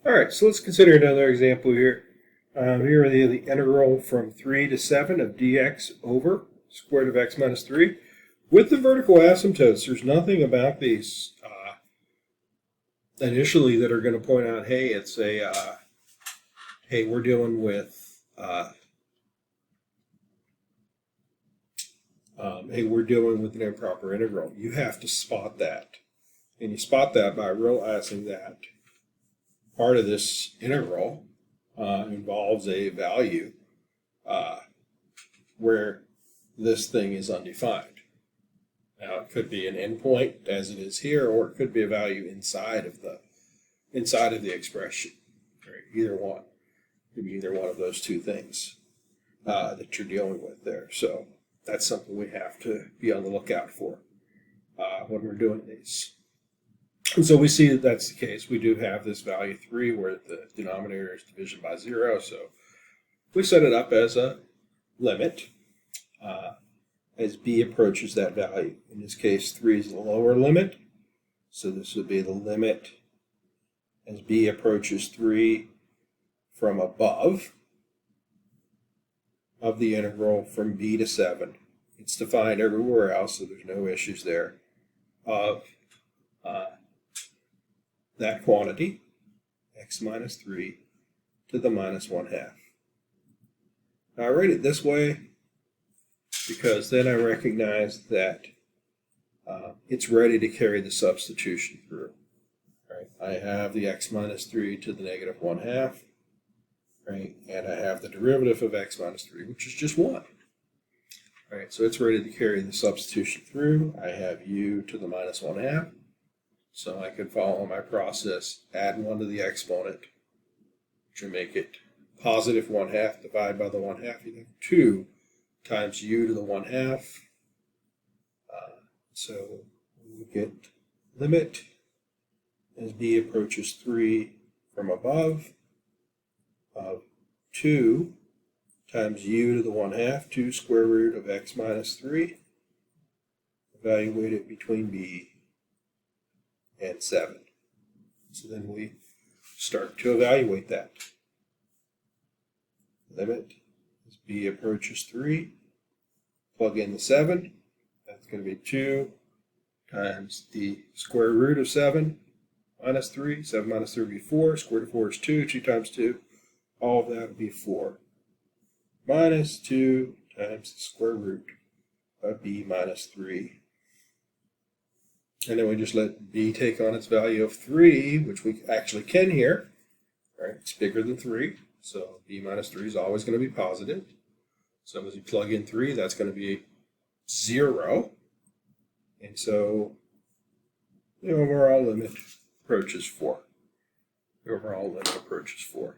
All right, so let's consider another example here. Here we have the integral from 3 to 7 of dx over square root of x minus 3. With the vertical asymptotes, there's nothing about these initially that are going to point out, hey, it's a, hey, we're dealing with, hey, we're dealing with an improper integral. You have to spot that. And you spot that by realizing that part of this integral involves a value where this thing is undefined. Now it could be an endpoint as it is here, or it could be a value inside of the expression. Right? Either one. It could be either one of those two things that you're dealing with there. So that's something we have to be on the lookout for when we're doing these. And so we see that that's the case. We do have this value 3 where the denominator is division by 0. So we set it up as a limit as b approaches that value. In this case, 3 is the lower limit. So this would be the limit as b approaches 3 from above of the integral from b to 7. It's defined everywhere else, so there's no issues there, of that quantity, x minus 3 to the minus 1/2. Now I write it this way because then I recognize that it's ready to carry the substitution through. Right? I have the x minus 3 to the negative 1/2, right? And I have the derivative of x minus 3, which is just 1. Right? So it's ready to carry the substitution through. I have u to the minus 1/2. So I can follow my process, add 1 to the exponent, which will make it positive 1/2, divide by the 1/2, you have 2 times u to the 1/2. So we get limit as b approaches 3 from above of 2 times u to the 1/2, 2 square root of x minus 3. Evaluate it between b and 7. So then we start to evaluate that. Limit as b approaches 3. Plug in the 7. That's going to be 2 times the square root of 7 minus 3. 7 minus 3 would be 4. Square root of 4 is 2. 2 times 2. All of that would be 4. Minus 2 times the square root of b minus 3. And then we just let b take on its value of 3, which we actually can here. Right? It's bigger than 3, so b minus 3 is always going to be positive. So as you plug in 3, that's going to be 0. And so the overall limit approaches 4. The overall limit approaches 4.